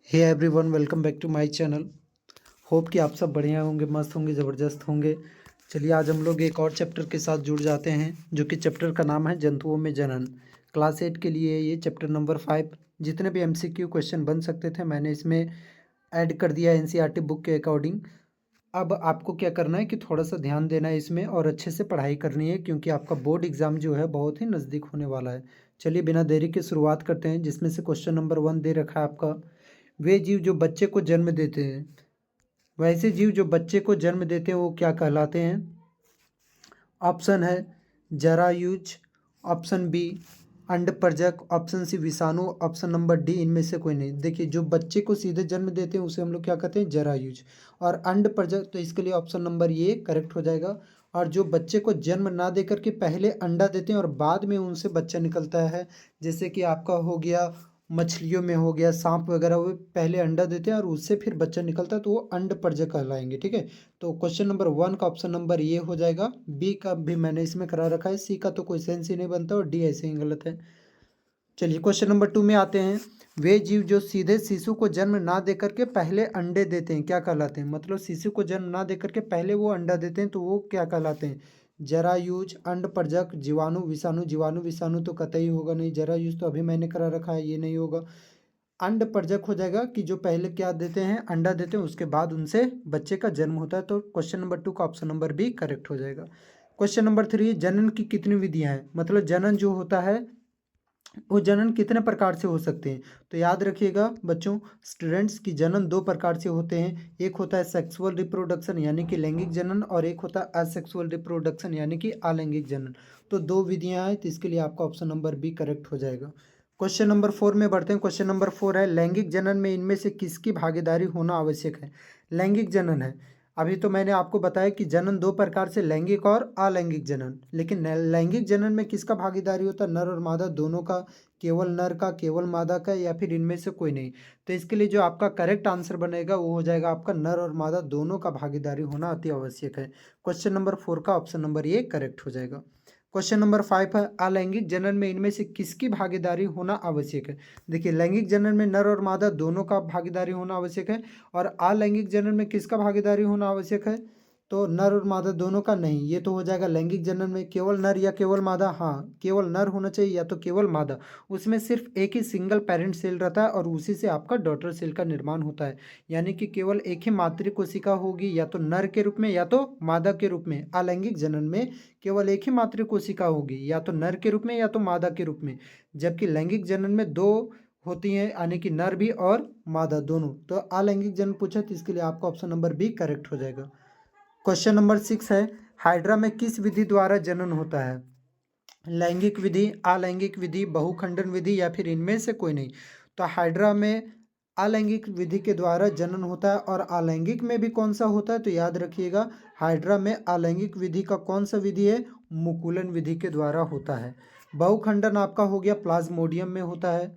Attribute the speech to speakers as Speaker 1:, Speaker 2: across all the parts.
Speaker 1: Hey everyone, welcome back to my channel. Hope कि आप सब बढ़िया होंगे, मस्त होंगे, ज़बरदस्त होंगे। चलिए आज हम लोग एक और चैप्टर के साथ जुड़ जाते हैं, जो कि चैप्टर का नाम है जंतुओं में जनन। क्लास 8 के लिए ये चैप्टर नंबर 5। जितने भी एमसीक्यू क्वेश्चन बन सकते थे मैंने इसमें ऐड कर दिया एनसीईआरटी बुक के अकॉर्डिंग। अब आपको क्या करना है कि थोड़ा सा ध्यान देना है इसमें और अच्छे से पढ़ाई करनी है, क्योंकि आपका बोर्ड एग्ज़ाम जो है बहुत ही नज़दीक होने वाला है। चलिए बिना देरी के शुरुआत करते हैं, जिसमें से क्वेश्चन नंबर 1 दे रखा है आपका। वे जीव जो बच्चे को जन्म देते हैं, वैसे जीव जो बच्चे को जन्म देते हैं वो क्या कहलाते हैं? ऑप्शन है जरायुज, ऑप्शन बी अंडपरजक, ऑप्शन सी विषाणु, ऑप्शन नंबर डी इनमें से कोई नहीं। देखिए, जो बच्चे को सीधे जन्म देते हैं उसे हम लोग क्या कहते हैं? जरायुज। और अंडपरजक, तो इसके लिए ऑप्शन नंबर ये करेक्ट हो जाएगा। और जो बच्चे को जन्म ना दे करके पहले अंडा देते हैं और बाद में उनसे बच्चा निकलता है, जैसे कि आपका हो गया मछलियों में हो गया सांप वगैरह, वो पहले अंडा देते हैं और उससे फिर बच्चा निकलता है, तो वो अंडपरजक कहलाएंगे। ठीक है, तो क्वेश्चन नंबर 1 का ऑप्शन नंबर ये हो जाएगा। बी का भी मैंने इसमें करा रखा है, सी का तो कोई सेंस ही नहीं बनता और डी ऐसे ही गलत है। चलिए क्वेश्चन नंबर 2 में आते हैं। वे जीव जो सीधे शिशु को जन्म ना दे करके पहले अंडे देते हैं क्या कहलाते हैं? मतलब शिशु को जन्म ना दे करके पहले वो अंडा देते हैं, तो वो क्या कहलाते हैं? जरायुज, अंडपरजक, जीवाणु, विषाणु। जीवाणु विषाणु तो कतई होगा नहीं, जरायुज तो अभी मैंने करा रखा है, ये नहीं होगा। अंडपरजक हो जाएगा कि जो पहले क्या देते हैं? अंडा देते हैं, उसके बाद उनसे बच्चे का जन्म होता है। तो क्वेश्चन नंबर 2 का ऑप्शन नंबर बी करेक्ट हो जाएगा। क्वेश्चन नंबर 3, जनन की कितनी विधियां हैं? मतलब जनन जो होता है वो जनन कितने प्रकार से हो सकते हैं? तो याद रखिएगा बच्चों, स्टूडेंट्स, की जनन 2 प्रकार से होते हैं। एक होता है सेक्सुअल रिप्रोडक्शन यानी कि लैंगिक जनन, और एक होता है असेक्सुअल रिप्रोडक्शन यानी कि अलैंगिक जनन। तो 2 विधियां हैं, तो इसके लिए आपका ऑप्शन नंबर बी करेक्ट हो जाएगा। क्वेश्चन नंबर 4 में बढ़ते हैं। क्वेश्चन नंबर 4 है, लैंगिक जनन में इनमें से किसकी भागीदारी होना आवश्यक है? लैंगिक जनन है। अभी तो मैंने आपको बताया कि जनन 2 प्रकार से, लैंगिक और अलैंगिक जनन, लेकिन लैंगिक जनन में किसका भागीदारी होता है? नर और मादा दोनों का, केवल नर का, केवल मादा का, या फिर इनमें से कोई नहीं? तो इसके लिए जो आपका करेक्ट आंसर बनेगा वो हो जाएगा आपका नर और मादा दोनों का भागीदारी होना अति आवश्यक है। क्वेश्चन नंबर 4 का ऑप्शन नंबर ये करेक्ट हो जाएगा। क्वेश्चन नंबर 5 है, अलैंगिक जनन में इनमें से किसकी भागीदारी होना आवश्यक है? देखिए, लैंगिक जनन में नर और मादा दोनों का भागीदारी होना आवश्यक है, और अलैंगिक जनन में किसका भागीदारी होना आवश्यक है? तो नर और मादा दोनों का नहीं, ये तो हो जाएगा लैंगिक जनन में केवल नर या केवल मादा। हाँ, केवल नर होना चाहिए या तो केवल मादा। उसमें सिर्फ एक ही सिंगल पेरेंट सेल रहता है और उसी से आपका डॉटर सेल का निर्माण होता है, यानी कि केवल एक ही मातृ कोशिका होगी, या तो नर के रूप में या तो मादा के रूप में। अलैंगिक जनन में केवल एक ही मातृ कोशिका होगी, या तो नर के रूप में या तो मादा के रूप में। जबकि लैंगिक जनन में 2 होती हैं, यानी कि नर भी और मादा दोनों। तो अलैंगिक जनन पूछा, तो इसके लिए आपका ऑप्शन नंबर बी करेक्ट हो जाएगा। क्वेश्चन नंबर 6 है, हाइड्रा में किस विधि द्वारा जनन होता है? लैंगिक विधि, अलैंगिक विधि, बहुखंडन विधि, या फिर इनमें से कोई नहीं? तो हाइड्रा में अलैंगिक विधि के द्वारा जनन होता है। और अलैंगिक में भी कौन सा होता है? तो याद रखिएगा, हाइड्रा में अलैंगिक विधि का कौन सा विधि है? मुकुलन विधि के द्वारा होता है। बहुखंडन आपका हो गया प्लाज्मोडियम में होता है।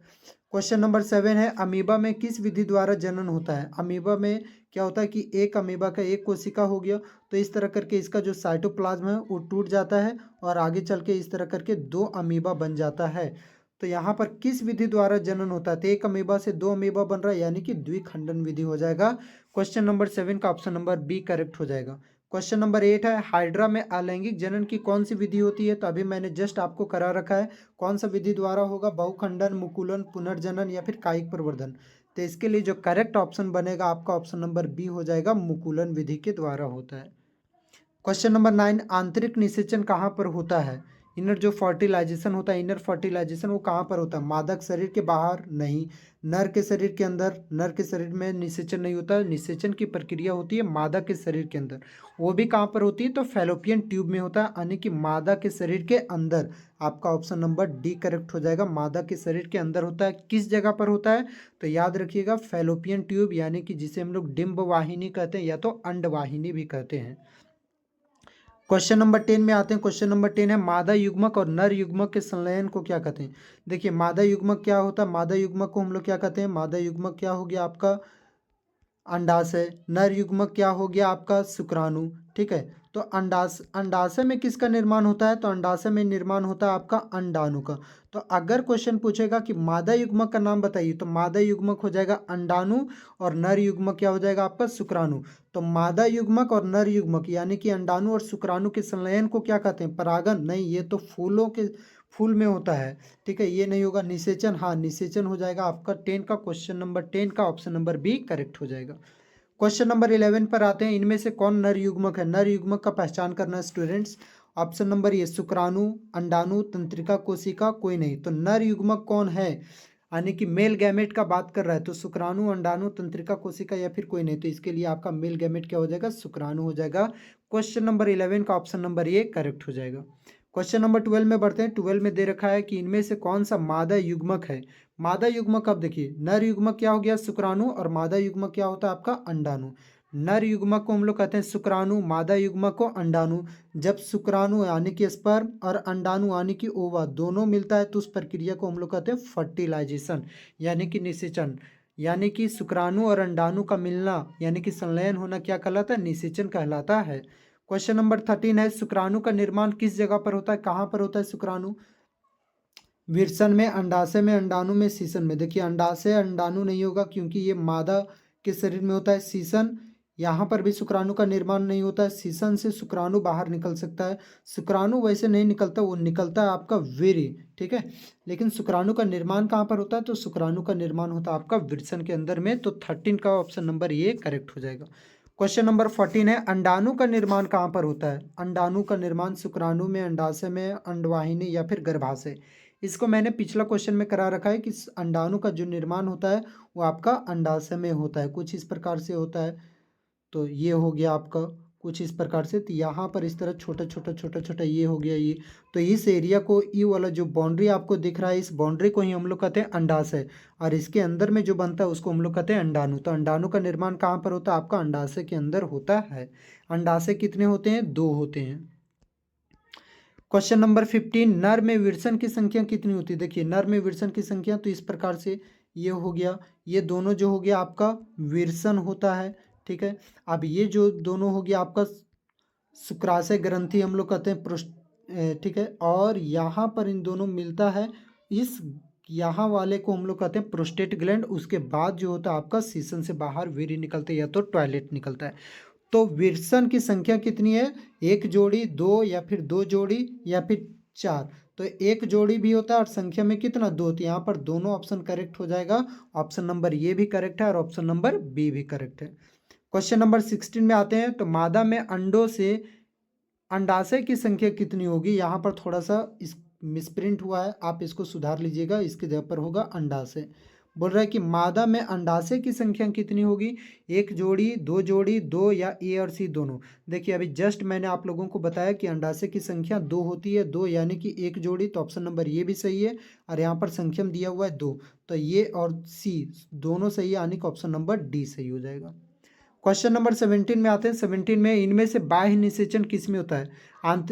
Speaker 1: क्वेश्चन नंबर 7 है, अमीबा में किस विधि द्वारा जनन होता है? अमीबा में क्या होता है कि एक अमीबा का एक कोशिका हो गया, तो इस तरह करके इसका जो साइटोप्लाज्म है वो टूट जाता है और आगे चल के इस तरह करके 2 अमीबा बन जाता है। तो यहाँ पर किस विधि द्वारा जनन होता है? तो एक अमीबा से 2 अमीबा बन रहा है, यानी कि द्विखंडन विधि हो जाएगा। क्वेश्चन नंबर 7 का ऑप्शन नंबर बी करेक्ट हो जाएगा। क्वेश्चन नंबर 8 है, हाइड्रा में अलैंगिक जनन की कौन सी विधि होती है? तो अभी मैंने जस्ट आपको करा रखा है, कौन सा विधि द्वारा होगा? बहुखंडन, मुकुलन, पुनर्जनन, या फिर कायिक प्रवर्धन? तो इसके लिए जो करेक्ट ऑप्शन बनेगा आपका ऑप्शन नंबर बी हो जाएगा, मुकुलन विधि के द्वारा होता है। क्वेश्चन नंबर 9, आंतरिक निषेचन कहाँ पर होता है? इनर जो फर्टिलाइजेशन होता है, इनर फर्टिलाइजेशन वो कहाँ पर होता है? मादक शरीर के बाहर नहीं, नर के शरीर के अंदर। नर के शरीर में निषेचन नहीं होता, निषेचन की प्रक्रिया होती है मादा के शरीर के अंदर। वो भी कहाँ पर होती है? तो फैलोपियन ट्यूब में होता है, यानी कि मादा के शरीर के अंदर। आपका ऑप्शन नंबर डी करेक्ट हो जाएगा, मादा के शरीर के अंदर होता है। किस जगह पर होता है? तो याद रखिएगा, फैलोपियन ट्यूब, यानी कि जिसे हम लोग डिंब वाहिनी कहते हैं या तो अंडवाहिनी भी कहते हैं। क्वेश्चन नंबर 10 में आते हैं। क्वेश्चन नंबर 10 है, मादा युग्मक और नर युग्मक के संलयन को क्या कहते हैं? देखिए, मादा युग्मक क्या होता है? मादा युग्मक को हम लोग क्या कहते हैं? मादा युग्मक क्या हो गया आपका? अंडाशय। नर युग्मक क्या हो गया आपका? शुक्राणु। ठीक है, तो अंडाशय में किसका निर्माण होता है? तो अंडाशय में निर्माण होता है आपका अंडाणु का। तो अगर क्वेश्चन पूछेगा कि मादा युग्मक का नाम बताइए, तो मादा युग्मक हो जाएगा अंडाणु और नर युग्मक क्या हो जाएगा आपका? शुक्राणु। तो मादा युग्मक और नर युग्मक यानी कि अंडाणु और शुक्राणु के संलयन को क्या कहते हैं? परागन नहीं, ये तो फूल में होता है। ठीक है, ये नहीं होगा। निषेचन, हाँ निषेचन हो जाएगा आपका 10 का, क्वेश्चन नंबर 10 का ऑप्शन नंबर बी करेक्ट हो जाएगा। क्वेश्चन नंबर 11 पर आते हैं। इनमें से कौन नर युग्मक है? नर युग्मक का पहचान करना स्टूडेंट्स। ऑप्शन नंबर ये शुक्राणु, अंडाणु, तंत्रिका कोशिका, कोई नहीं। तो नर युग्मक कौन है? यानी कि मेल गैमेट का बात कर रहा है, तो शुक्राणु, अंडाणु, तंत्रिका कोशिका या फिर कोई नहीं। तो इसके लिए आपका मेल गैमेट क्या हो जाएगा? शुक्राणु हो जाएगा। क्वेश्चन नंबर 11 का ऑप्शन नंबर ये करेक्ट हो जाएगा। क्वेश्चन नंबर 12 में बढ़ते हैं। 12 में दे रखा है कि इनमें से कौन सा मादा युग्मक है? मादा युग्मक, अब देखिए नर युग्मक क्या हो गया? शुक्राणु, और मादा युग्मक क्या होता है आपका? अंडाणु। नर युग्मक को हम लोग कहते हैं शुक्राणु, मादा युग्मक को अंडाणु। जब शुक्राणु यानी कि स्पर्म और अंडाणु यानी कि ओवा दोनों मिलता है तो उस प्रक्रिया को हम लोग कहते हैं फर्टिलाइजेशन यानी कि निषेचन। यानी कि शुक्राणु और अंडाणु का मिलना यानी कि संलयन होना क्या कहलाता है? निषेचन कहलाता है। क्वेश्चन नंबर 13 है, शुक्राणु का निर्माण किस जगह पर होता है? कहाँ पर होता है शुक्राणु? विरसन में, अंडाशय में, अंडाणु में, सीसन में। देखिए अंडाशय अंडाणु नहीं होगा क्योंकि ये मादा के शरीर में होता है। सीसन, यहाँ पर भी शुक्राणु का निर्माण नहीं होता है। सीसन से शुक्राणु बाहर निकल सकता है। शुक्राणु वैसे नहीं निकलता, वो निकलता है आपका वीर्य। ठीक है, लेकिन शुक्राणु का निर्माण कहाँ पर होता है? तो शुक्राणु का निर्माण होता है आपका विरसन के अंदर में। तो 13 का ऑप्शन नंबर ये करेक्ट हो जाएगा। क्वेश्चन नंबर 14 है, अंडाणु का निर्माण कहाँ पर होता है? अंडाणु का निर्माण शुक्राणु में, अंडाशय में, अंडवाहिनी या फिर गर्भाशय। इसको मैंने पिछला क्वेश्चन में करा रखा है कि अंडाणु का जो निर्माण होता है वो आपका अंडाशय में होता है, कुछ इस प्रकार से होता है। तो ये हो गया आपका कुछ इस प्रकार से। तो यहाँ पर इस तरह छोटा छोटा छोटा छोटा ये हो गया ये। तो इस एरिया को, ये वाला जो बाउंड्री आपको दिख रहा है, इस बाउंड्री को ही हम लोग कहते हैं अंडाशय, और इसके अंदर में जो बनता है उसको हम लोग कहते हैं अंडाणु। तो अंडाणु का निर्माण कहाँ पर होता है? आपका अंडाशय के अंदर होता है। अंडाशय कितने होते हैं? 2 होते हैं। क्वेश्चन नंबर 15, नर में विरसन की संख्या कितनी होती है? देखिए नर में विरसन की संख्या तो इस प्रकार से ये हो गया, ये दोनों जो हो गया आपका विरसन होता है। ठीक है, अब ये जो दोनों हो गया आपका शुक्राशय ग्रंथि हम लोग कहते हैं ठीक है, और यहाँ पर इन दोनों मिलता है, इस यहाँ वाले को हम लोग कहते हैं प्रोस्टेट ग्लैंड। उसके बाद जो होता है आपका सीसन से बाहर वीर्य निकलते हैं या तो टॉयलेट निकलता है। तो विरसन की संख्या कितनी है? 1 जोड़ी, 2 या फिर 2 जोड़ी या फिर 4। तो 1 जोड़ी भी होता है और संख्या में कितना? 2। तो यहाँ पर दोनों ऑप्शन करेक्ट हो जाएगा। ऑप्शन नंबर ये भी करेक्ट है और ऑप्शन नंबर बी भी करेक्ट है। क्वेश्चन नंबर 16 में आते हैं। तो मादा में अंडों से अंडाशय की संख्या कितनी होगी? यहाँ पर थोड़ा सा इस मिसप्रिंट हुआ है, आप इसको सुधार लीजिएगा। इसके जगह पर होगा अंडाशय। बोल रहा है कि मादा में अंडाशय की संख्या कितनी होगी? 1 जोड़ी, 2 जोड़ी, 2 या ए और सी दोनों। देखिए अभी जस्ट मैंने आप लोगों को बताया कि अंडाशय की संख्या 2 होती है, 2 यानी कि 1 जोड़ी। तो ऑप्शन नंबर ये भी सही है, और यहाँ पर संख्या में दिया हुआ है 2। तो ये और सी दोनों सही है, यानी कि ऑप्शन नंबर डी सही हो जाएगा। क्वेश्चन नंबर 17 में आते हैं। 17 में इनमें से बाह्य निषेचन किस में होता है?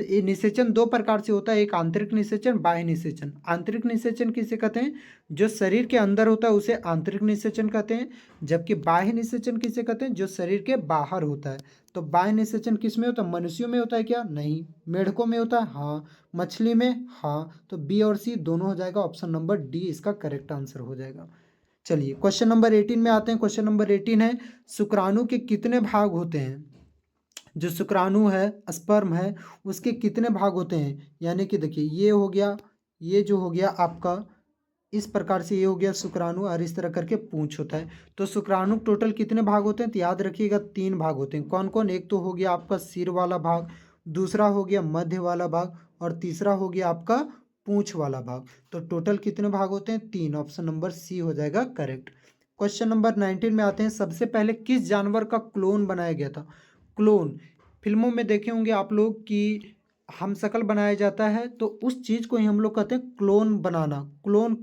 Speaker 1: ये निषेचन 2 प्रकार से होता है, एक आंतरिक निषेचन, बाह्य निषेचन। आंतरिक निषेचन किसे कहते हैं? जो शरीर के अंदर होता है उसे आंतरिक निषेचन कहते हैं, जबकि बाह्य निषेचन किसे कहते हैं? जो शरीर के बाहर होता है। तो बाह्य निषेचन किस में होता है? मनुष्यों में होता है क्या? नहीं। मेढकों में होता है? हाँ। मछली में? हाँ। तो बी और सी दोनों हो जाएगा। ऑप्शन नंबर डी इसका करेक्ट आंसर हो जाएगा। चलिए क्वेश्चन नंबर 18 में आते हैं। क्वेश्चन नंबर 18 है, शुक्राणु के कितने भाग होते हैं? जो शुक्राणु है, स्पर्म है, उसके कितने भाग होते हैं? यानी कि देखिए ये हो गया, ये जो हो गया आपका इस प्रकार से, ये हो गया शुक्राणु, और इस तरह करके पूंछ होता है। तो शुक्राणु टोटल कितने भाग होते हैं? तो याद रखिएगा 3 भाग होते हैं। कौन कौन? एक तो हो गया आपका सिर वाला भाग, दूसरा हो गया मध्य वाला भाग, और तीसरा हो गया आपका पूंछ वाला भाग। तो टोटल कितने भाग होते हैं? 3। ऑप्शन नंबर सी हो जाएगा करेक्ट। क्वेश्चन नंबर 19 में आते हैं। सबसे पहले किस जानवर का क्लोन बनाया गया था? क्लोन, फिल्मों में देखे होंगे आप लोग कि हम शकल बनाया जाता है, तो उस चीज़ को ही हम लोग कहते हैं क्लोन बनाना। क्लोन,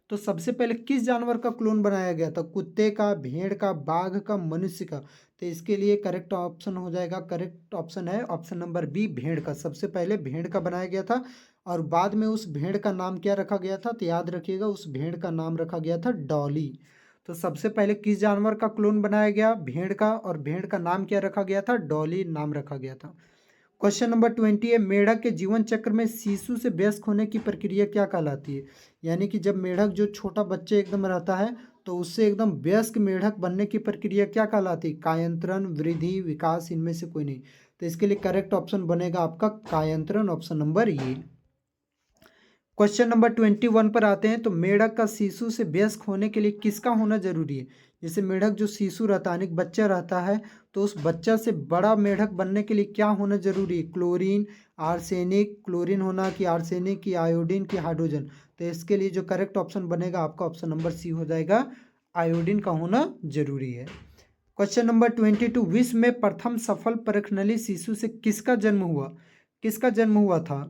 Speaker 1: तो सबसे पहले किस जानवर का क्लोन बनाया गया था? कुत्ते का, भेड़ का, बाघ का, मनुष्य का। तो इसके लिए करेक्ट ऑप्शन हो जाएगा, करेक्ट ऑप्शन है ऑप्शन नंबर बी, भेड़ का। सबसे पहले भेड़ का बनाया गया था, और बाद में उस भेड़ का नाम क्या रखा गया था? तो याद रखिएगा उस भेड़ का नाम रखा गया था डॉली। तो सबसे पहले किस जानवर का क्लोन बनाया गया? भेड़ का, और भेड़ का नाम क्या रखा गया था? डॉली नाम रखा गया था। क्वेश्चन नंबर 20 है, मेढक के जीवन चक्र में शिशु से वयस्क होने की प्रक्रिया क्या कहलाती है? यानी कि जब मेढक जो छोटा बच्चे एकदम रहता है तो उससे एकदम वयस्क मेढक बनने की प्रक्रिया क्या कहलाती है? कायांतरण, वृद्धि, विकास, इनमें से कोई नहीं। तो इसके लिए करेक्ट ऑप्शन बनेगा आपका कायांतरण, ऑप्शन नंबर ये। क्वेश्चन नंबर 21 पर आते हैं। तो मेढक का शिशु से वयस्क होने के लिए किसका होना जरूरी है? जैसे मेढक जो शिशु रहता है, यानी बच्चा रहता है, तो उस बच्चा से बड़ा मेढक बनने के लिए क्या होना जरूरी है? क्लोरीन, आर्सेनिक, क्लोरीन होना कि आर्सेनिक की आयोडीन की हाइड्रोजन? तो इसके लिए जो करेक्ट ऑप्शन बनेगा आपका ऑप्शन नंबर सी हो जाएगा, आयोडीन का होना जरूरी है। क्वेश्चन नंबर 22, विश्व में प्रथम सफल परखनली शिशु से किसका जन्म हुआ? किसका जन्म हुआ था?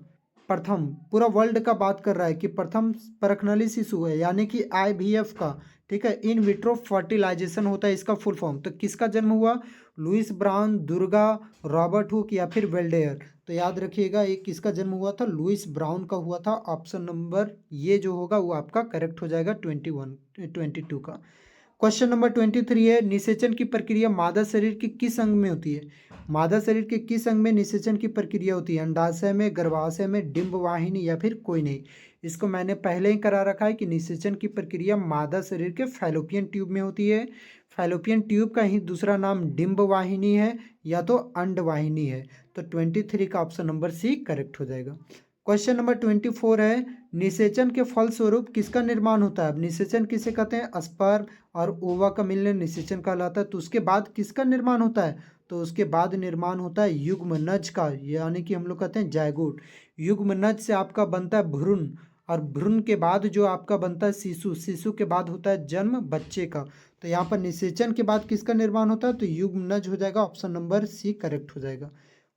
Speaker 1: प्रथम, पूरा वर्ल्ड का बात कर रहा है कि प्रथम परखनली शिशु है, यानी कि आईवीएफ का, ठीक है, इन विट्रो फर्टिलाइजेशन होता है इसका फुल फॉर्म। तो किसका जन्म हुआ? Louis Brown, Durga, Robert Hooke या फिर वेल्डेयर? तो याद रखिएगा ये किसका जन्म हुआ था? लुइस ब्राउन का हुआ था। ऑप्शन नंबर ये जो होगा वो आपका करेक्ट हो जाएगा 22 का। क्वेश्चन नंबर 23 है, निषेचन की प्रक्रिया मादा शरीर के किस अंग में होती है? मादा शरीर के किस अंग में निषेचन की प्रक्रिया होती है? अंडाशय में, गर्भाशय में, डिंब वाहिनी या फिर कोई नहीं? इसको मैंने पहले ही करा रखा है कि निषेचन की प्रक्रिया मादा शरीर के फैलोपियन ट्यूब में होती है। फैलोपियन ट्यूब का ही दूसरा नाम डिंब वाहिनी है या तो अंड वाहिनी है। तो 23 का ऑप्शन नंबर सी करेक्ट हो जाएगा। क्वेश्चन नंबर 24 है, निषेचन के फलस्वरूप किसका निर्माण होता है? अब निषेचन किसे कहते हैं? स्पर्म और ओवा का मिलने निषेचन कहलाता है। तो उसके बाद किसका निर्माण होता है? तो उसके बाद निर्माण होता है युग्मनज का, यानी कि हम लोग कहते हैं जायगोट। युग्मनज से आपका बनता है भ्रूण, और भ्रूण के बाद जो आपका बनता है शिशु, शिशु के बाद होता है जन्म बच्चे का। तो यहाँ पर निषेचन के बाद किसका निर्माण होता है? तो युग्मनज हो जाएगा, ऑप्शन नंबर सी करेक्ट हो जाएगा।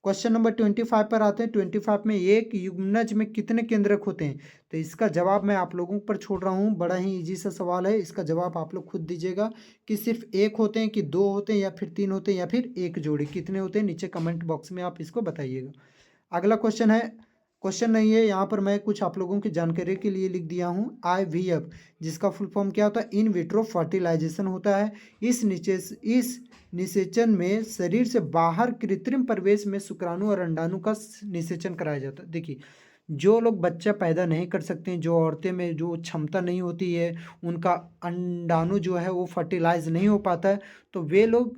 Speaker 1: क्वेश्चन नंबर 25 पर आते हैं। 25 में एक युग्मनज में कितने केंद्रक होते हैं? तो इसका जवाब मैं आप लोगों पर छोड़ रहा हूँ, बड़ा ही इजी सा सवाल है, इसका जवाब आप लोग खुद दीजिएगा कि सिर्फ एक होते हैं कि दो होते हैं या फिर तीन होते हैं या फिर एक जोड़ी, कितने होते हैं? नीचे कमेंट बॉक्स में आप इसको बताइएगा। अगला क्वेश्चन है, क्वेश्चन नहीं है यहाँ पर, मैं कुछ आप लोगों की जानकारी के लिए लिख दिया हूँ। IVF जिसका फुल फॉर्म क्या होता है? इन विट्रो फर्टिलाइजेशन होता है। इस निषेचन में शरीर से बाहर कृत्रिम प्रवेश में शुक्राणु और अंडाणु का निषेचन कराया जाता है। देखिए, जो लोग बच्चा पैदा नहीं कर सकते हैं, जो औरतें में जो क्षमता नहीं होती है, उनका अंडाणु जो है वो फर्टिलाइज नहीं हो पाता है, तो वे लोग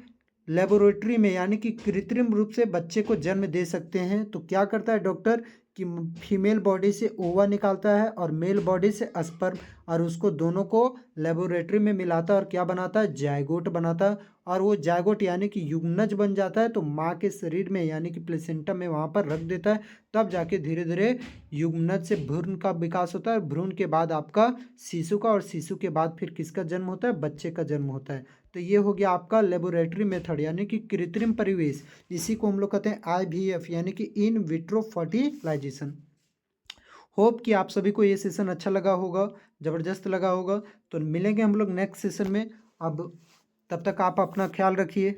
Speaker 1: लेबोरेटरी में यानी कि कृत्रिम रूप से बच्चे को जन्म दे सकते हैं। तो क्या करता है डॉक्टर कि फीमेल बॉडी से ओवा निकालता है और मेल बॉडी से स्पर्म, और उसको दोनों को लेबोरेटरी में मिलाता है और क्या बनाता है? जायगोट बनाता है। और वो जायगोट यानी कि युग्मनज बन जाता है, तो माँ के शरीर में यानी कि प्लेसेंटा में वहाँ पर रख देता है। तब जाके धीरे धीरे युग्मनज से भ्रूण का विकास होता है, भ्रूण के बाद आपका शिशु का, और शिशु के बाद फिर किसका जन्म होता है? बच्चे का जन्म होता है। तो ये हो गया आपका लेबोरेटरी मेथड यानी कि कृत्रिम परिवेश, इसी को हम लोग कहते हैं IVF यानी कि इन विट्रो फर्टिलाइजेशन। होप कि आप सभी को ये सेशन अच्छा लगा होगा, ज़बरदस्त लगा होगा। तो मिलेंगे हम लोग नेक्स्ट सेशन में। अब तब तक आप अपना ख्याल रखिए।